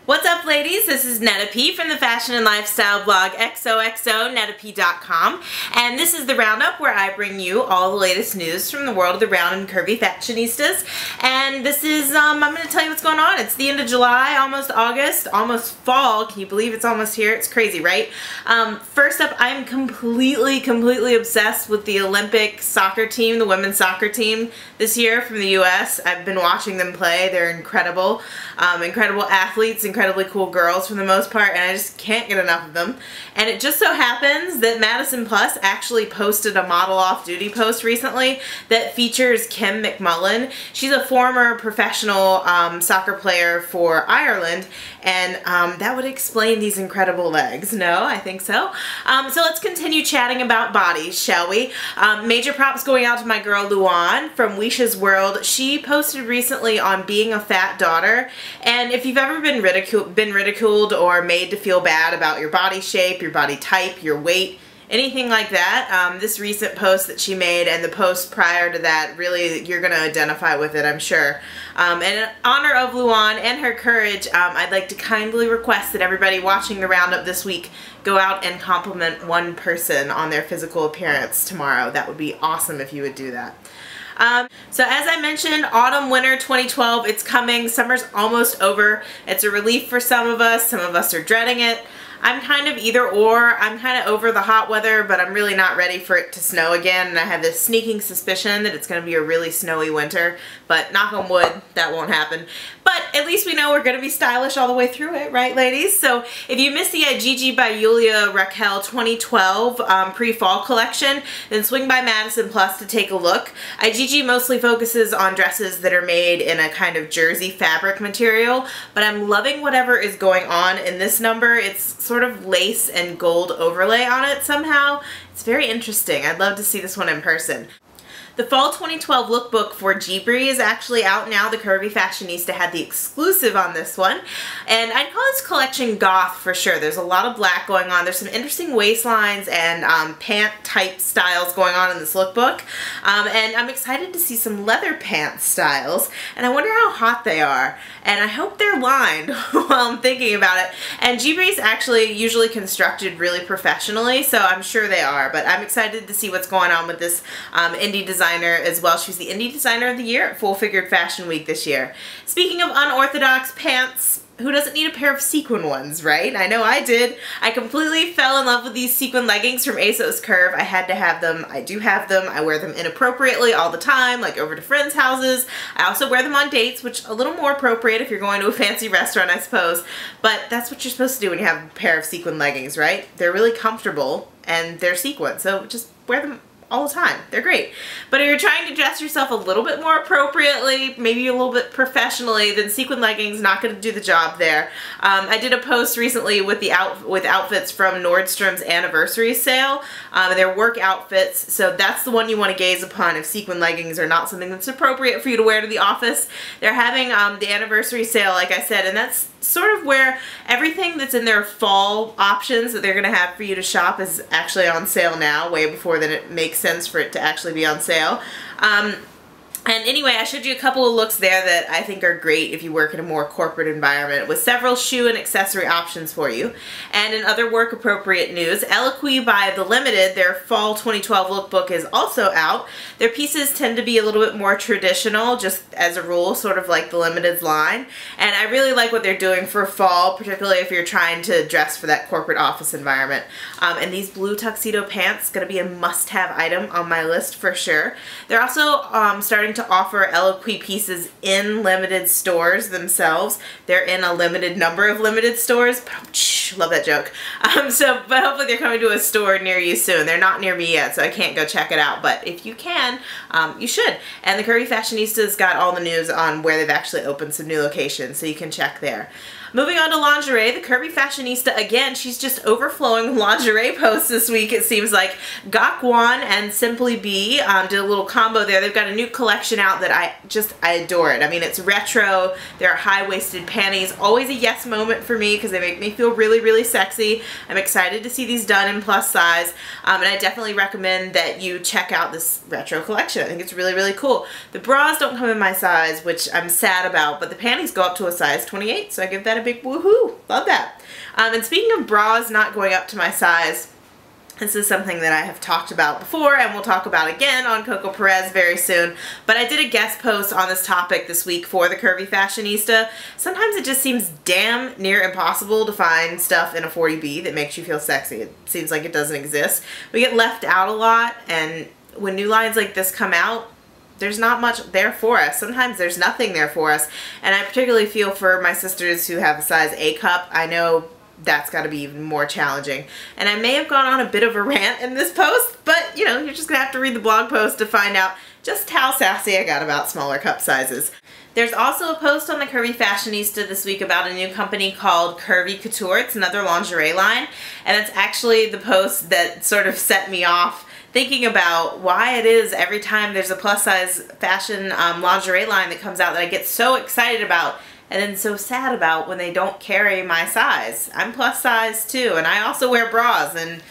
What's up, ladies? This is nettaP from the fashion and lifestyle blog xoxo.nettaP.com, and this is the roundup where I bring you all the latest news from the world of the round and curvy fashionistas. And this is I'm going to tell you what's going on. It's the end of July, almost August, almost fall. Can you believe it's almost here? It's crazy, right? First up, I'm completely obsessed with the Olympic soccer team, the women's soccer team this year from the U.S. I've been watching them play. They're incredible, incredible athletes, incredibly cool girls for the most part, and I just can't get enough of them. And it just so happens that Madison Plus actually posted a model off-duty post recently that features Kim McMullen. She's a former professional soccer player for Ireland, and that would explain these incredible legs. No, I think so. So let's continue chatting about bodies, shall we? Major props going out to my girl Luan from Weisha's World. She posted recently on being a fat daughter, and if you've ever been ridiculed or made to feel bad about your body shape, your body type, your weight, anything like that, this recent post that she made and the post prior to that, really you're going to identify with it, I'm sure. And in honor of Luan and her courage, I'd like to kindly request that everybody watching the roundup this week go out and compliment one person on their physical appearance tomorrow. That would be awesome if you would do that. So as I mentioned, autumn winter 2012, it's coming. Summer's almost over. It's a relief for some of us are dreading it. I'm kind of either or. I'm kind of over the hot weather, but I'm really not ready for it to snow again, and I have this sneaking suspicion that it's going to be a really snowy winter, but knock on wood, that won't happen. But at least we know we're going to be stylish all the way through it, right, ladies? So if you missed the Gigi by Yulia Raquel 2012 pre-fall collection, then swing by Madison Plus to take a look. Gigi mostly focuses on dresses that are made in a kind of jersey fabric material, but I'm loving whatever is going on in this number. It's sort of lace and gold overlay on it somehow. It's very interesting. I'd love to see this one in person. The Fall 2012 lookbook for Gibri is actually out now. The Curvy Fashionista had the exclusive on this one. And I'd call this collection goth for sure. There's a lot of black going on. There's some interesting waistlines and pant type styles going on in this lookbook. And I'm excited to see some leather pant styles. And I wonder how hot they are. And I hope they're lined while I'm thinking about it. And Gibri's actually usually constructed really professionally, so I'm sure they are. But I'm excited to see what's going on with this indie designer as well. She was the Indie Designer of the Year at Full Figured Fashion Week this year. Speaking of unorthodox pants, who doesn't need a pair of sequin ones, right? I know I did. I completely fell in love with these sequin leggings from ASOS Curve. I had to have them. I do have them. I wear them inappropriately all the time, like over to friends' houses. I also wear them on dates, which a little more appropriate if you're going to a fancy restaurant, I suppose. But that's what you're supposed to do when you have a pair of sequin leggings, right? They're really comfortable and they're sequin, so just wear them all the time. They're great. But if you're trying to dress yourself a little bit more appropriately, maybe a little bit professionally, then sequin leggings not going to do the job there. I did a post recently with outfits from Nordstrom's anniversary sale. They're work outfits, so that's the one you want to gaze upon if sequin leggings are not something that's appropriate for you to wear to the office. They're having the anniversary sale, like I said, and that's sort of where everything that's in their fall options that they're going to have for you to shop is actually on sale now, way before that it makes sense for it to actually be on sale. And anyway, I showed you a couple of looks there that I think are great if you work in a more corporate environment, with several shoe and accessory options for you. And in other work appropriate news, Eloquii by The Limited, their Fall 2012 lookbook, is also out. Their pieces tend to be a little bit more traditional, just as a rule, sort of like The Limited's line. And I really like what they're doing for fall, particularly if you're trying to dress for that corporate office environment. And these blue tuxedo pants, going to be a must-have item on my list for sure. They're also starting to offer Eloquii pieces in limited stores themselves. They're in a limited number of limited stores. Love that joke. But hopefully they're coming to a store near you soon. They're not near me yet, so I can't go check it out. But if you can, you should. And the Curvy Fashionista's got all the news on where they've actually opened some new locations, so you can check there. Moving on to lingerie, the Curvy Fashionista, again, she's just overflowing lingerie posts this week, it seems like. Gakwan and Simply Be did a little combo there. They've got a new collection out that I adore it. I mean, it's retro, there are high-waisted panties, always a yes moment for me because they make me feel really really, really sexy. I'm excited to see these done in plus size, and I definitely recommend that you check out this retro collection. I think it's really, really cool. The bras don't come in my size, which I'm sad about, but the panties go up to a size 28, so I give that a big woohoo. Love that. And speaking of bras not going up to my size, this is something that I have talked about before and we'll talk about again on Coco Perez very soon. But I did a guest post on this topic this week for the Curvy Fashionista. Sometimes it just seems damn near impossible to find stuff in a 40B that makes you feel sexy. It seems like it doesn't exist. We get left out a lot, and when new lines like this come out, there's not much there for us. Sometimes there's nothing there for us. And I particularly feel for my sisters who have a size A cup. I know that's got to be even more challenging. And I may have gone on a bit of a rant in this post, but you know, you're just gonna have to read the blog post to find out just how sassy I got about smaller cup sizes. There's also a post on the Curvy Fashionista this week about a new company called Curvy Couture. It's another lingerie line, and it's actually the post that sort of set me off thinking about why it is every time there's a plus size fashion lingerie line that comes out that I get so excited about and then so sad about when they don't carry my size. I'm plus size too, and I also wear bras, and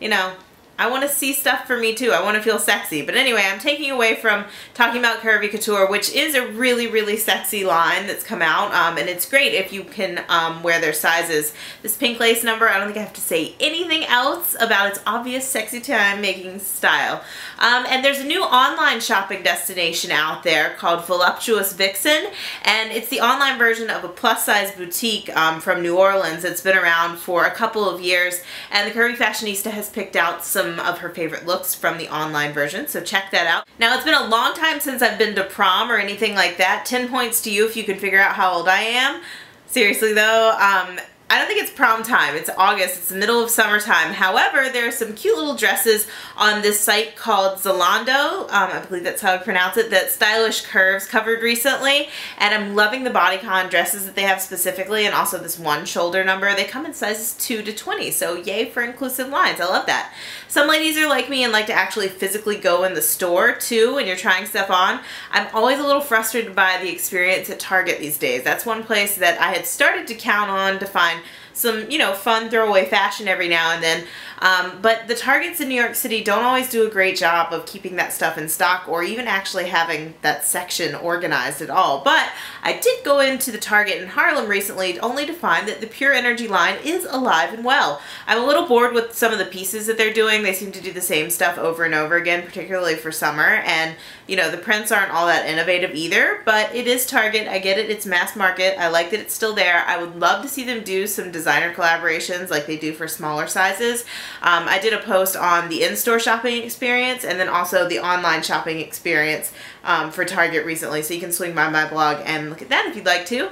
you know, I want to see stuff for me too. I want to feel sexy. But anyway, I'm taking away from talking about Curvy Couture, which is a really, really sexy line that's come out. And it's great if you can wear their sizes. This pink lace number, I don't think I have to say anything else about its obvious sexy time making style. And there's a new online shopping destination out there called Voluptuous Vixen. And it's the online version of a plus size boutique from New Orleans. It's been around for a couple of years. And the Curvy Fashionista has picked out some of her favorite looks from the online version, so check that out. Now, it's been a long time since I've been to prom or anything like that. 10 points to you if you can figure out how old I am. Seriously though, I don't think it's prom time. It's August. It's the middle of summertime. However, there are some cute little dresses on this site called Zalando. I believe that's how I pronounce it. That Stylish Curves covered recently. And I'm loving the bodycon dresses that they have specifically, and also this one shoulder number. They come in sizes 2 to 20. So yay for inclusive lines. I love that. Some ladies are like me and like to actually physically go in the store too when you're trying stuff on. I'm always a little frustrated by the experience at Target these days. That's one place that I had started to count on to find some, you know, fun throwaway fashion every now and then. But the Targets in New York City don't always do a great job of keeping that stuff in stock or even actually having that section organized at all. But I did go into the Target in Harlem recently only to find that the Pure Energy line is alive and well. I'm a little bored with some of the pieces that they're doing. They seem to do the same stuff over and over again, particularly for summer. And, you know, the prints aren't all that innovative either, but it is Target. I get it. It's mass market. I like that it's still there. I would love to see them do some designer collaborations like they do for smaller sizes. I did a post on the in-store shopping experience and then also the online shopping experience for Target recently, so you can swing by my blog and look at that if you'd like to.